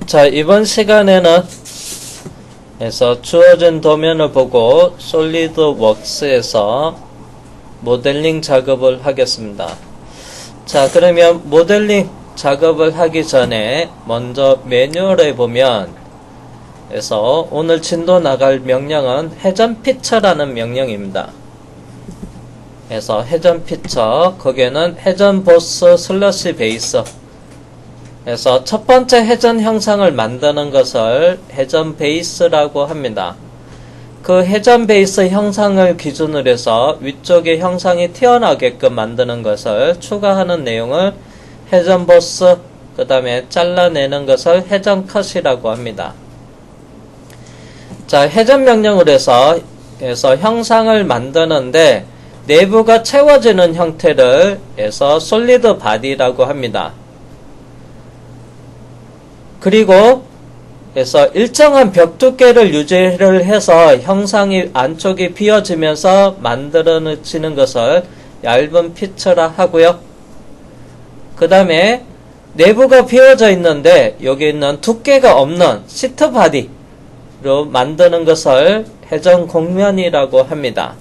자, 이번 시간에는 주어진 도면을 보고 솔리드웍스에서 모델링 작업을 하겠습니다. 자, 그러면 모델링 작업을 하기 전에 먼저 매뉴얼에 보면 오늘 진도 나갈 명령은 회전 피처라는 명령입니다. 그래서 회전 피처, 거기에는 회전 보스 슬러시 베이스, 그래서 첫 번째 회전 형상을 만드는 것을 회전 베이스라고 합니다. 그 회전 베이스 형상을 기준으로 해서 위쪽에 형상이 튀어나오게끔 만드는 것을 추가하는 내용을 회전 보스, 그 다음에 잘라내는 것을 회전 컷이라고 합니다. 자, 회전 명령으로 해서 형상을 만드는데 내부가 채워지는 형태를 솔리드 바디라고 합니다. 그리고 일정한 벽 두께를 유지를 해서 형상이 안쪽이 비어지면서 만들어지는 것을 얇은 피처라 하고요. 그 다음에 내부가 비어져 있는데 여기 있는 두께가 없는 시트 바디로 만드는 것을 회전 곡면이라고 합니다.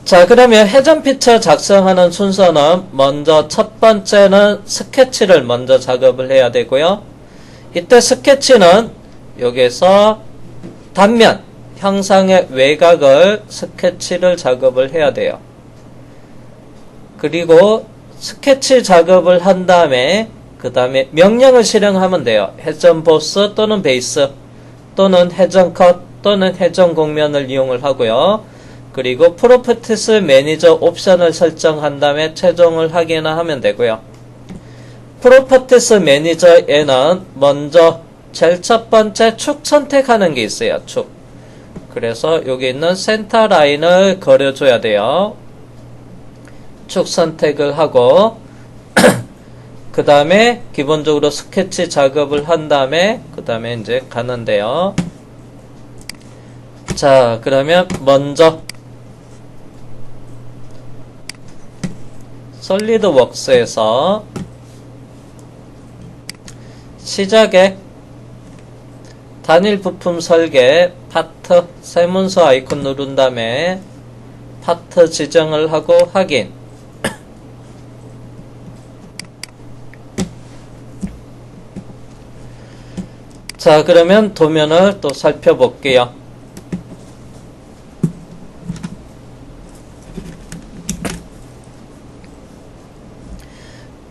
자, 그러면 회전 피처 작성하는 순서는 먼저 첫 번째는 스케치를 먼저 작업을 해야 되고요. 이때 스케치는 여기서 단면, 형상의 외곽을 스케치를 작업을 해야 돼요. 그리고 스케치 작업을 한 다음에 그 다음에 명령을 실행하면 돼요. 회전 보스 또는 베이스 또는 회전 컷 또는 회전 곡면을 이용을 하고요. 그리고 프로퍼티스 매니저 옵션을 설정한 다음에 최종을 확인하면 되고요. 프로퍼티스 매니저에는 먼저 제일 첫 번째 축 선택하는 게 있어요. 축. 그래서 여기 있는 센터 라인을 그려줘야 돼요. 축 선택을 하고 그 다음에 기본적으로 스케치 작업을 한 다음에 그 다음에 이제 가는데요. 자, 그러면 먼저 솔리드웍스에서 시작에 단일 부품 설계 파트 세문서 아이콘 누른 다음에 파트 지정을 하고 확인. 자, 그러면 도면을 또 살펴볼게요.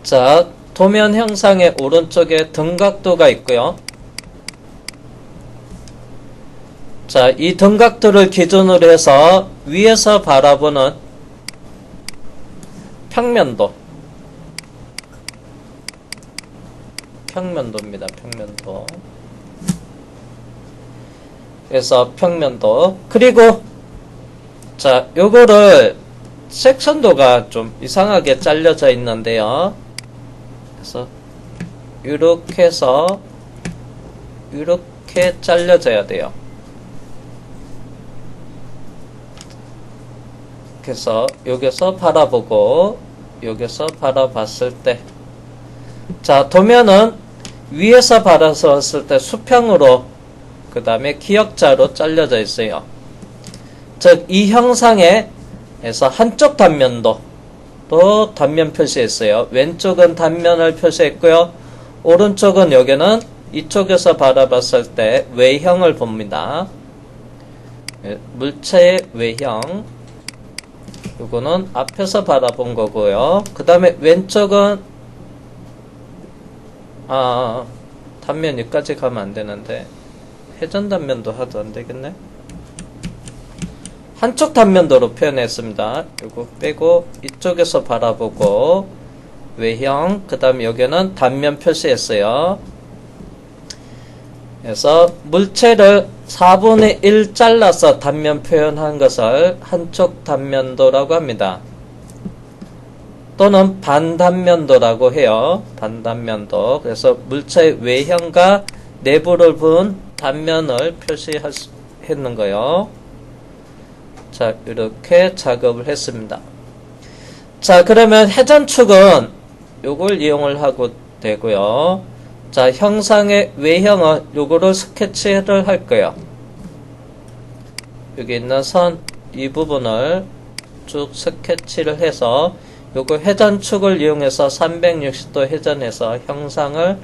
자, 도면 형상의 오른쪽에 등각도가 있고요. 자, 이 등각도를 기준으로 해서 위에서 바라보는 평면도입니다. 평면도. 그래서 평면도. 그리고 자, 요거를 섹션도가 좀 이상하게 잘려져 있는데요. 그래서 이렇게 해서 이렇게 잘려져야 돼요. 그래서 여기서 바라보고 여기서 바라봤을 때, 자, 도면은 위에서 바라봤을 때 수평으로 그 다음에 기역자로 잘려져 있어요. 즉 이 형상에 한쪽 단면도 또 단면 표시했어요. 왼쪽은 단면을 표시했고요. 오른쪽은 여기는 이쪽에서 바라봤을 때 외형을 봅니다. 물체의 외형. 이거는 앞에서 바라본 거고요. 그 다음에 왼쪽은 단면 여기까지 가면 안 되는데 회전 단면도 하도 안 되겠네. 한쪽 단면도로 표현했습니다. 이거 빼고 이쪽에서 바라보고 외형, 그 다음에 여기는 단면 표시했어요. 그래서 물체를 4분의 1 잘라서 단면 표현한 것을 한쪽 단면도라고 합니다. 또는 반단면도라고 해요. 반단면도. 그래서 물체의 외형과 내부를 본 단면을 표시했는 거예요. 자, 이렇게 작업을 했습니다. 자, 그러면 회전축은 요걸 이용을 하고 되고요. 자, 형상의 외형은 요거를 스케치를 할 거예요. 여기 있는 선 이 부분을 쭉 스케치를 해서 요거 회전축을 이용해서 360도 회전해서 형상을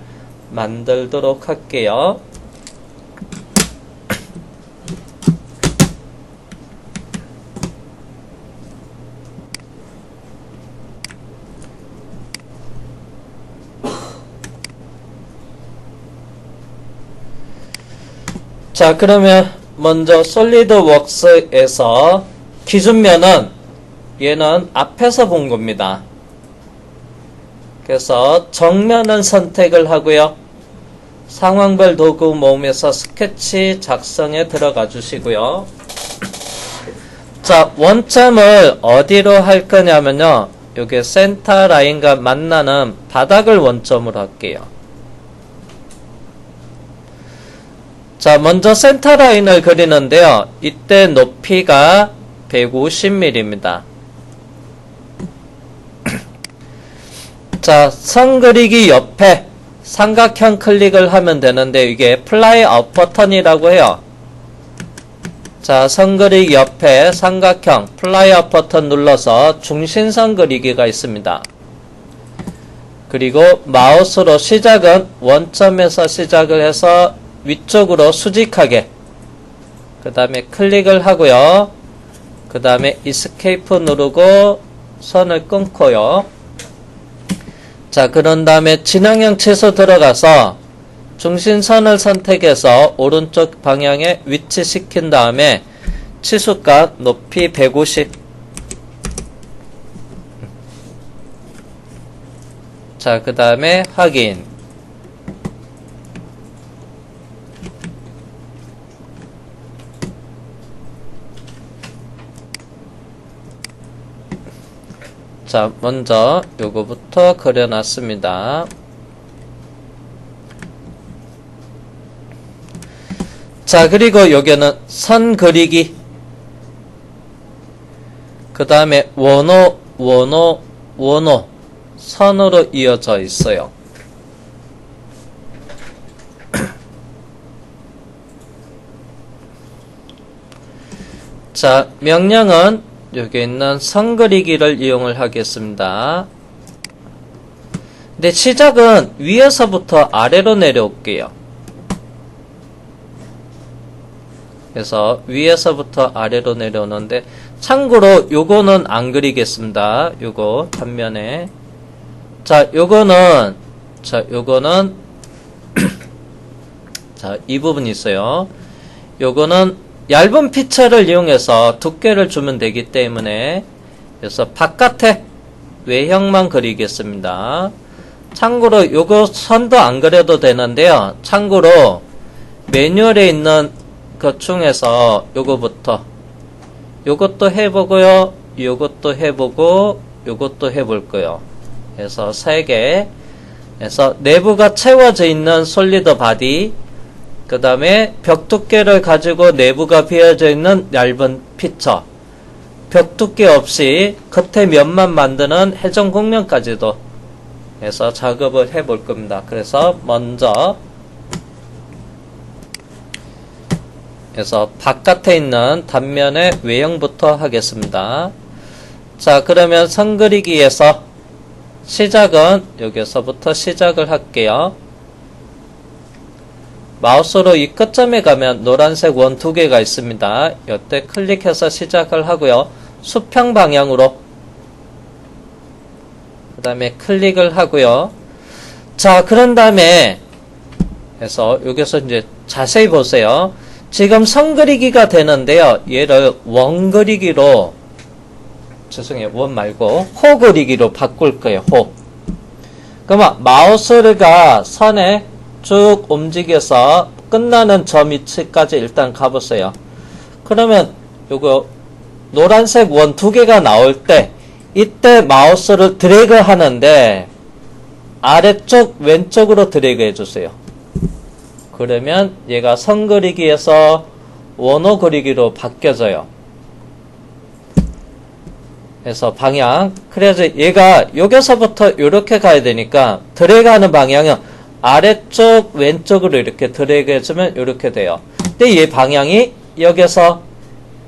만들도록 할게요. 자, 그러면 먼저 솔리드웍스에서 기준면은 얘는 앞에서 본 겁니다. 그래서 정면은 선택을 하고요. 상황별 도구 모음에서 스케치 작성에 들어가 주시고요. 자, 원점을 어디로 할 거냐면요. 여기 센터 라인과 만나는 바닥을 원점으로 할게요. 자, 먼저 센터 라인을 그리는데요. 이때 높이가 150mm입니다. 자, 선 그리기 옆에 삼각형 클릭을 하면 되는데 이게 플라이 업 버튼이라고 해요. 자, 선 그리기 옆에 삼각형 플라이 업 버튼 눌러서 중심선 그리기가 있습니다. 그리고 마우스로 시작은 원점에서 시작을 해서 위쪽으로 수직하게 그 다음에 클릭을 하고요. 그 다음에 이스케이프 누르고 선을 끊고요. 자, 그런 다음에 진행형 치수 들어가서 중심선을 선택해서 오른쪽 방향에 위치시킨 다음에 치수값 높이 150. 자, 그 다음에 확인. 자, 먼저 요거부터 그려놨습니다. 자, 그리고 여기는 선 그리기. 그 다음에 원호, 원호, 원호. 선으로 이어져 있어요. 자, 명령은 여기 있는 선 그리기를 이용을 하겠습니다. 근데 시작은 위에서부터 아래로 내려올게요. 그래서 위에서부터 아래로 내려오는데 참고로 요거는 안 그리겠습니다. 요거 단면에 자, 요거는 자, 이 부분이 있어요. 요거는 얇은 피처를 이용해서 두께를 주면 되기 때문에 그래서 바깥에 외형만 그리겠습니다. 참고로 요거 선도 안 그려도 되는데요. 참고로 매뉴얼에 있는 것 중에서 요거부터 요것도 해보고요. 요것도 해보고 요것도 해볼 거예요. 그래서 3개 그래서 내부가 채워져 있는 솔리드 바디 그 다음에 벽 두께를 가지고 내부가 비어져 있는 얇은 피처 벽 두께 없이 겉에 면만 만드는 회전 곡면까지도 해서 작업을 해볼 겁니다. 그래서 먼저 그래서 바깥에 있는 단면의 외형부터 하겠습니다. 자, 그러면 선 그리기에서 시작은 여기서부터 시작을 할게요. 마우스로 이 끝점에 가면 노란색 원 2개가 있습니다. 이때 클릭해서 시작을 하고요. 수평 방향으로 그 다음에 클릭을 하고요. 자, 그런 다음에 해서 여기서 이제 자세히 보세요. 지금 선 그리기가 되는데요. 얘를 원 그리기로 죄송해요. 원 말고 호 그리기로 바꿀 거예요. 호. 그러면 마우스가 선에 쭉 움직여서 끝나는 점 위치까지 일단 가보세요. 그러면 요거 노란색 원 2개가 나올 때 이때 마우스를 드래그 하는데 아래쪽 왼쪽으로 드래그 해주세요. 그러면 얘가 선 그리기에서 원호 그리기로 바뀌어져요. 그래서 방향. 그래서 얘가 여기서부터 이렇게 가야 되니까 드래그 하는 방향은 아래쪽 왼쪽으로 이렇게 드래그 해주면 이렇게 돼요. 근데 얘 방향이 여기서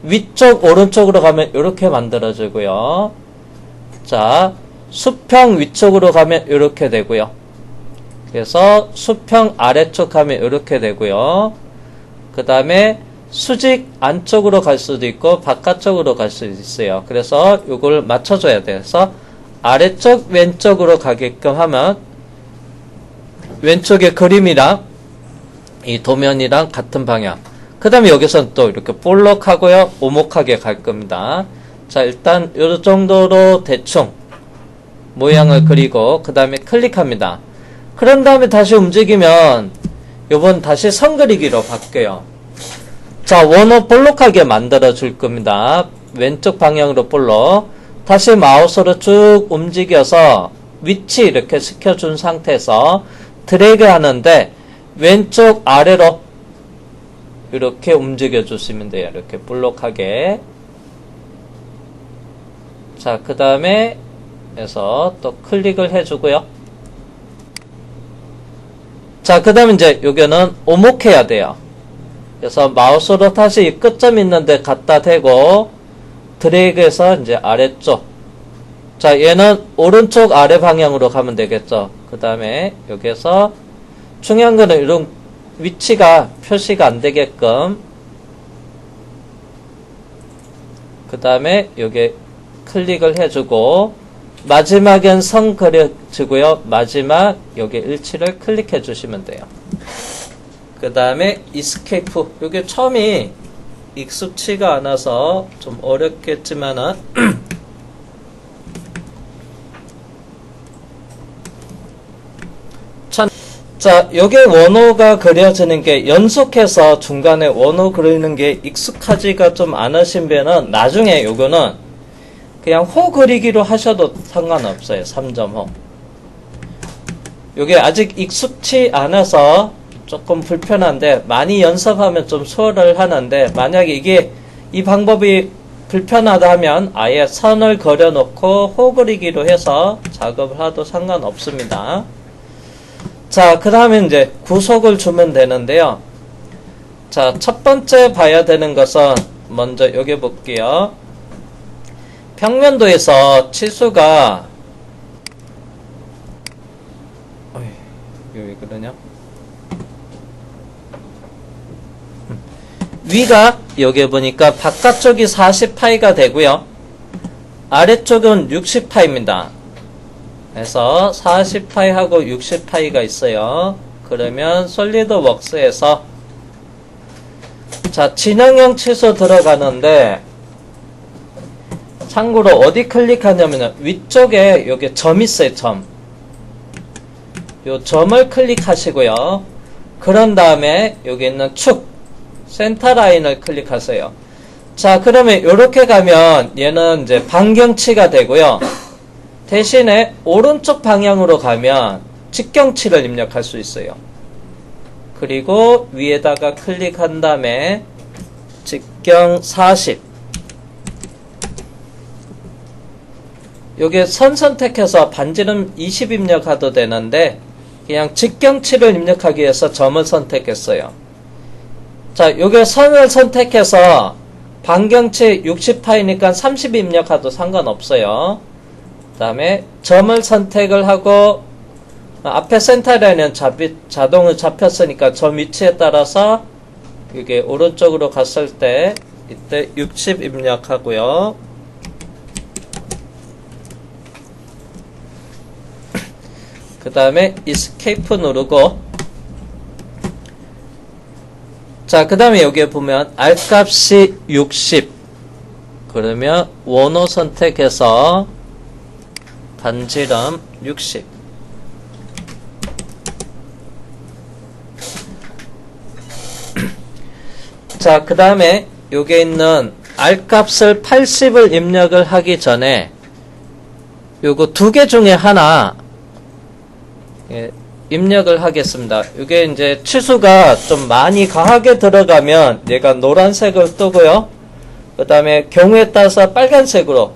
위쪽 오른쪽으로 가면 이렇게 만들어지고요. 자, 수평 위쪽으로 가면 이렇게 되고요. 그래서 수평 아래쪽 가면 이렇게 되고요. 그 다음에 수직 안쪽으로 갈 수도 있고 바깥쪽으로 갈 수도 있어요. 그래서 이걸 맞춰줘야 돼요. 그래서 아래쪽 왼쪽으로 가게끔 하면 왼쪽의 그림이랑 이 도면이랑 같은 방향. 그 다음에 여기서는 또 이렇게 볼록하고요, 오목하게 갈 겁니다. 자, 일단 이 정도로 대충 모양을 그리고 그 다음에 클릭합니다. 그런 다음에 다시 움직이면 요번 다시 선 그리기로 바뀌어요. 자, 원호 볼록하게 만들어 줄 겁니다. 왼쪽 방향으로 볼록. 다시 마우스로 쭉 움직여서 위치 이렇게 시켜준 상태에서 드래그 하는데 왼쪽 아래로 이렇게 움직여 주시면 돼요. 이렇게 볼록하게. 자, 그 다음에 해서 또 클릭을 해주고요. 자, 그 다음에 이제 여기는 오목해야 돼요. 그래서 마우스로 다시 이 끝점 있는데 갖다 대고 드래그해서 이제 아래쪽. 자, 얘는 오른쪽 아래 방향으로 가면 되겠죠. 그 다음에 여기에서 중요한 거는 이런 위치가 표시가 안 되게끔 그 다음에 여기 클릭을 해주고 마지막엔 선 그려지고요. 마지막 여기 일치를 클릭해 주시면 돼요. 그 다음에 이스케이프. 이게 처음이 익숙치가 않아서 좀 어렵겠지만은 자, 여기 원호가 그려지는 게 연속해서 중간에 원호 그리는 게 익숙하지가 좀 않으신 분은 나중에 요거는 그냥 호 그리기로 하셔도 상관없어요. 3.호. 요게 아직 익숙치 않아서 조금 불편한데 많이 연습하면 좀 수월을 하는데 만약에 이게 이 방법이 불편하다 하면 아예 선을 그려 놓고 호 그리기로 해서 작업을 하도 상관없습니다. 자, 그 다음에 이제 구속을 주면 되는데요. 자, 첫 번째 봐야 되는 것은 먼저 여기 볼게요. 평면도에서 치수가 왜 그러냐? 위가 여기 보니까 바깥쪽이 40파이가 되고요. 아래쪽은 60파이입니다. 그래서 40파이하고 60파이가 있어요. 그러면 솔리드웍스에서 자, 진영형 치수 들어가는데 참고로 어디 클릭하냐면 위쪽에 여기 점 있어요. 점. 요 점을 클릭하시고요. 그런 다음에 여기 있는 축 센터 라인을 클릭하세요. 자, 그러면 이렇게 가면 얘는 이제 반경치가 되고요. 대신에 오른쪽 방향으로 가면 직경치를 입력할 수 있어요. 그리고 위에다가 클릭한 다음에 직경 40. 요게 선 선택해서 반지름 20 입력해도 되는데 그냥 직경치를 입력하기 위해서 점을 선택했어요. 자, 요게 선을 선택해서 반경치 60파이니까 30 입력해도 상관없어요. 그 다음에 점을 선택을 하고 앞에 센터라인은 자동으로 잡혔으니까 점 위치에 따라서 이게 오른쪽으로 갔을 때 이때 60 입력하고요. 그 다음에 Escape 누르고 자, 그 다음에 여기에 보면 R값이 60 그러면 원호 선택해서 반지름 60 자, 그 다음에 여기에 있는 R값을 80을 입력을 하기 전에 요거 두 개 중에 하나 입력을 하겠습니다. 이게 이제 치수가 좀 많이 강하게 들어가면 얘가 노란색을 뜨고요. 그 다음에 경우에 따라서 빨간색으로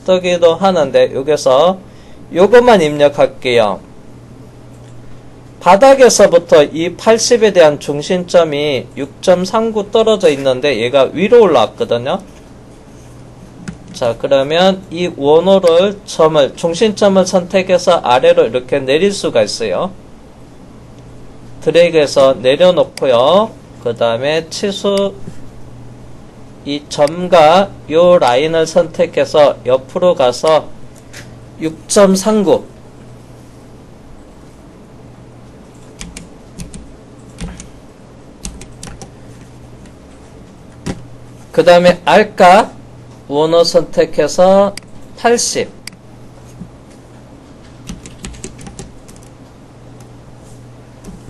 뜨기도 하는데 여기서 요것만 입력할게요. 바닥에서부터 이 80에 대한 중심점이 6.39 떨어져 있는데 얘가 위로 올라왔거든요. 자, 그러면 이 원호를 중심점을 선택해서 아래로 이렇게 내릴 수가 있어요. 드래그해서 내려놓고요. 그 다음에 치수 이 점과 요 라인을 선택해서 옆으로 가서 6.39 그 다음에 알까 원호 선택해서 80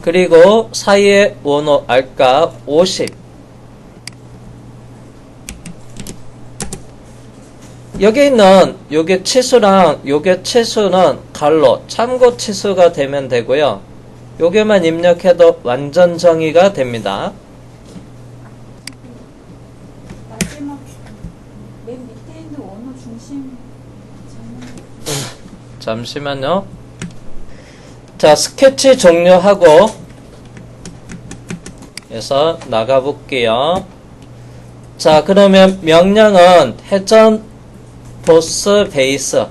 그리고 사이에 원호 알까 50 여기 있는 요게 치수랑 요게 치수는 갈로 참고 치수가 되면 되고요. 요게만 입력해도 완전 정의가 됩니다. 마지막 맨 밑에 있는 원호 중심 잠시만요. 자, 스케치 종료하고 해서 나가볼게요. 자, 그러면 명령은 회전 보스 베이스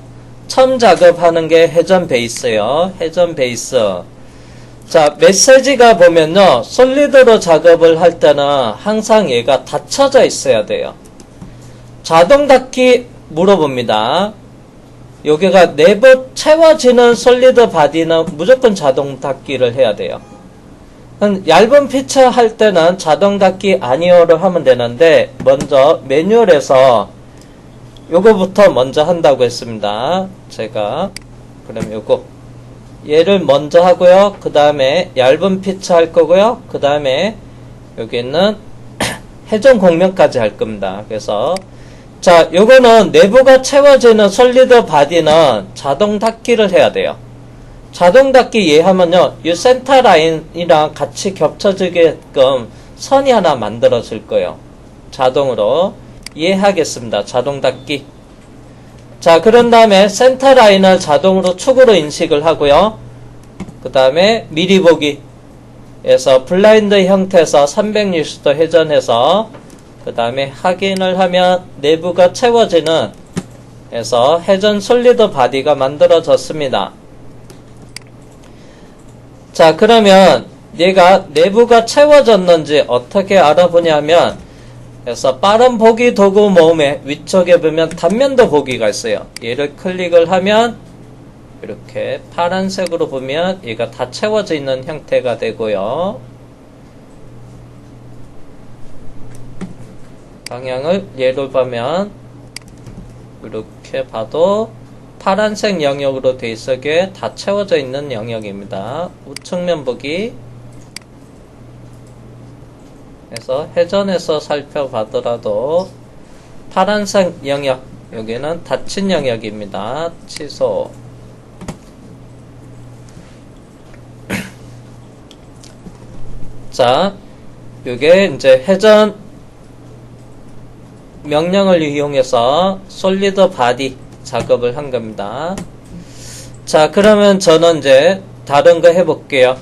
처음 작업하는 게 회전 베이스요. 회전 베이스. 자, 메시지가 보면요. 솔리드로 작업을 할 때는 항상 얘가 닫혀져 있어야 돼요. 자동 닫기 물어봅니다. 여기가 내부 채워지는 솔리드 바디는 무조건 자동 닫기를 해야 돼요. 얇은 피처 할 때는 자동 닫기 아니오를 하면 되는데 먼저 매뉴얼에서 요거부터 먼저 한다고 했습니다. 제가 그럼 요거 얘를 먼저 하고요. 그 다음에 얇은 피처 할 거고요. 그 다음에 여기 있는 회전 공면까지 할 겁니다. 그래서 자, 요거는 내부가 채워지는 솔리드 바디는 자동 닫기를 해야 돼요. 자동 닫기 이해하면요, 이 센터 라인이랑 같이 겹쳐지게끔 선이 하나 만들어질 거예요. 자동으로. 이해하겠습니다. 자동 닫기. 자, 그런 다음에 센터 라인을 자동으로 축으로 인식을 하고요. 그 다음에 미리 보기에서 블라인드 형태에서 360도 회전해서 그 다음에 확인을 하면 내부가 채워지는 해서 회전 솔리드 바디가 만들어졌습니다. 자, 그러면 얘가 내부가 채워졌는지 어떻게 알아보냐면 그래서 빠른 보기 도구 모음의 위쪽에 보면 단면도 보기가 있어요. 얘를 클릭을 하면 이렇게 파란색으로 보면 얘가 다 채워져 있는 형태가 되고요. 방향을 얘로 보면 이렇게 봐도 파란색 영역으로 돼 있어게 다 채워져 있는 영역입니다. 우측면 보기 그래서 회전해서 살펴보더라도 파란색 영역 여기는 닫힌 영역입니다. 취소. 자, 요게 이제 회전 명령을 이용해서 솔리드 바디 작업을 한 겁니다. 자, 그러면 저는 이제 다른 거 해볼게요.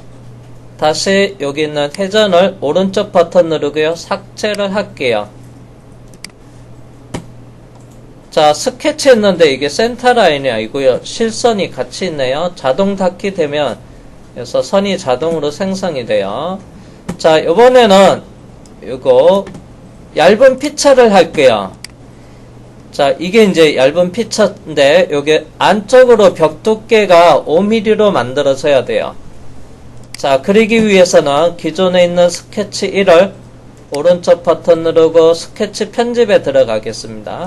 다시 여기 있는 회전을 오른쪽 버튼 누르고요. 삭제를 할게요. 자, 스케치 했는데 이게 센터 라인이 아니고요. 실선이 같이 있네요. 자동 닫기 되면 그래서 선이 자동으로 생성이 돼요. 자, 이번에는 이거 얇은 피처를 할게요. 자, 이게 이제 얇은 피처인데 여기 안쪽으로 벽 두께가 5mm로 만들어져야 돼요. 자, 그리기 위해서는 기존에 있는 스케치 1을 오른쪽 버튼 누르고 스케치 편집에 들어가겠습니다.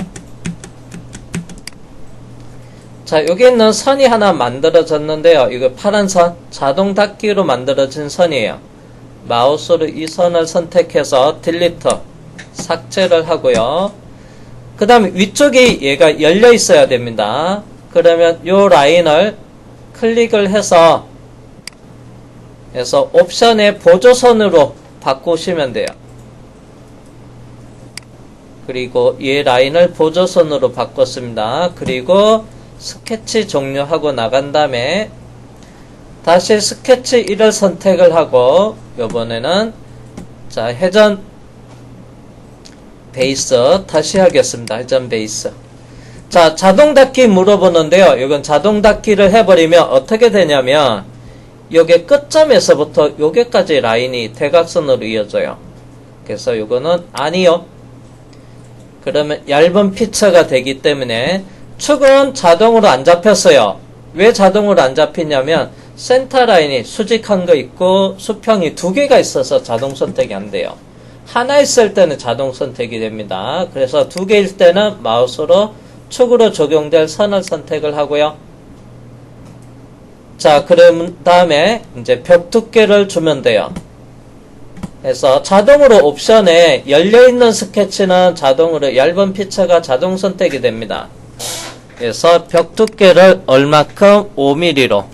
자, 여기 있는 선이 하나 만들어졌는데요. 이거 파란 선, 자동 닫기로 만들어진 선이에요. 마우스로 이 선을 선택해서 딜리트, 삭제를 하고요. 그 다음에 위쪽이 얘가 열려 있어야 됩니다. 그러면 요 라인을 클릭을 해서 옵션의 보조선으로 바꾸시면 돼요. 그리고 이 라인을 보조선으로 바꿨습니다. 그리고 스케치 종료하고 나간 다음에 다시 스케치 1을 선택을 하고 이번에는 자 회전 베이스 다시 하겠습니다. 회전 베이스. 자 자동 닫기 물어보는데요. 이건 자동 닫기를 해버리면 어떻게 되냐면 요게 끝점에서부터 요게까지 라인이 대각선으로 이어져요. 그래서 요거는 아니요. 그러면 얇은 피처가 되기 때문에 축은 자동으로 안 잡혔어요. 왜 자동으로 안 잡히냐면 센터 라인이 수직한 거 있고 수평이 두 개가 있어서 자동 선택이 안 돼요. 하나 있을 때는 자동 선택이 됩니다. 그래서 두 개일 때는 마우스로 축으로 적용될 선을 선택을 하고요. 자, 그럼 다음에 이제 벽 두께를 주면 돼요. 그래서 자동으로 옵션에 열려있는 스케치는 자동으로 얇은 피처가 자동 선택이 됩니다. 그래서 벽 두께를 얼마큼 5mm로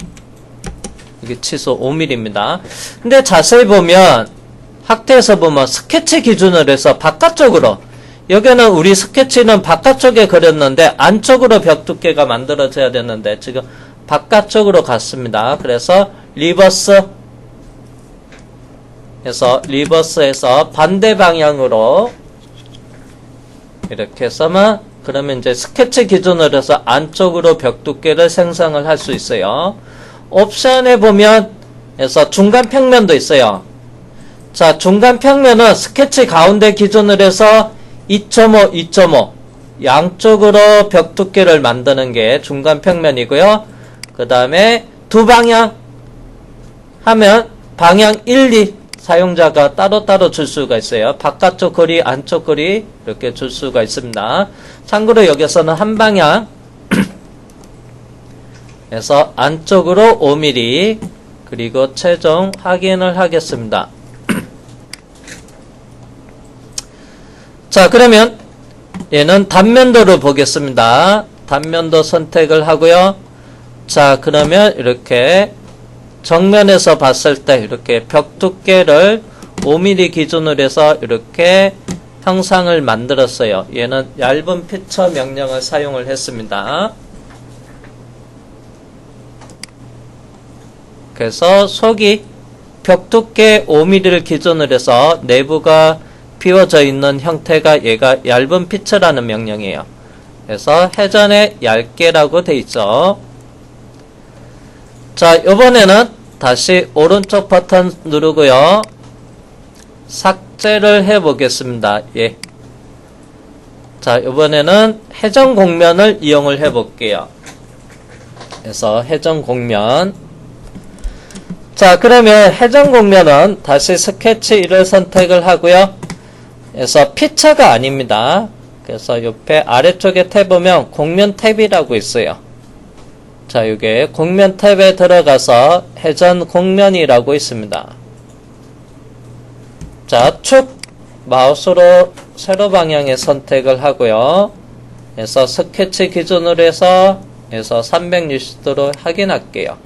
이게 취소 5mm입니다. 근데 자세히 보면 학태에서 보면 스케치 기준으로 해서 바깥쪽으로 여기는 우리 스케치는 바깥쪽에 그렸는데 안쪽으로 벽 두께가 만들어져야 되는데 지금 바깥쪽으로 갔습니다. 그래서 리버스 리버스에서 반대 방향으로 이렇게 해서만 그러면 이제 스케치 기준으로 해서 안쪽으로 벽 두께를 생성을 할 수 있어요. 옵션에 보면 그래서 중간 평면도 있어요. 자, 중간 평면은 스케치 가운데 기준으로 해서 2.5, 2.5 양쪽으로 벽 두께를 만드는 게 중간 평면이고요. 그 다음에 두 방향 하면 방향 1, 2 사용자가 따로따로 줄 수가 있어요. 바깥쪽 거리, 안쪽 거리 이렇게 줄 수가 있습니다. 참고로 여기서는 한 방향 그래서 안쪽으로 5mm 그리고 최종 확인을 하겠습니다. 자, 그러면 얘는 단면도로 보겠습니다. 단면도 선택을 하고요. 자, 그러면 이렇게 정면에서 봤을 때 이렇게 벽 두께를 5mm 기준으로 해서 이렇게 형상을 만들었어요. 얘는 얇은 피처 명령을 사용을 했습니다. 그래서 속이 벽 두께 5mm를 기준으로 해서 내부가 비워져 있는 형태가 얘가 얇은 피처라는 명령이에요. 그래서 회전에 얇게라고 돼 있죠. 자, 이번에는 다시 오른쪽 버튼 누르고요. 삭제를 해 보겠습니다. 예. 자, 이번에는 회전 공면을 이용을 해 볼게요. 그래서 회전 공면. 자, 그러면 회전 공면은 다시 스케치 1을 선택을 하고요. 그래서 피처가 아닙니다. 그래서 옆에 아래쪽에 탭 보면 공면 탭이라고 있어요. 자, 이게 공면 탭에 들어가서 회전 공면이라고 있습니다. 자, 축 마우스로 세로 방향에 선택을 하고요. 그래서 스케치 기준으로 해서 360도로 확인할게요.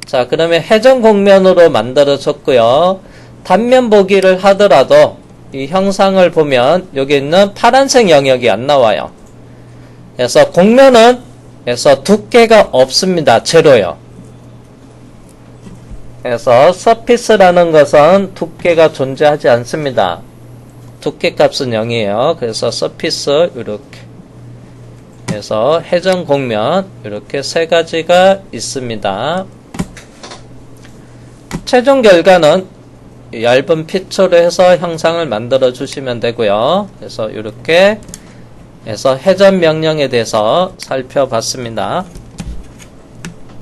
자, 그러면 회전 공면으로 만들어졌고요. 단면 보기를 하더라도 이 형상을 보면 여기 있는 파란색 영역이 안 나와요. 그래서 공면은 그래서 두께가 없습니다. 제로요. 그래서 서피스라는 것은 두께가 존재하지 않습니다. 두께 값은 0이에요. 그래서 서피스 이렇게 그래서 회전 공면 이렇게 세 가지가 있습니다. 최종 결과는 얇은 피처로 해서 형상을 만들어 주시면 되고요. 그래서 이렇게 해서 회전 명령에 대해서 살펴봤습니다.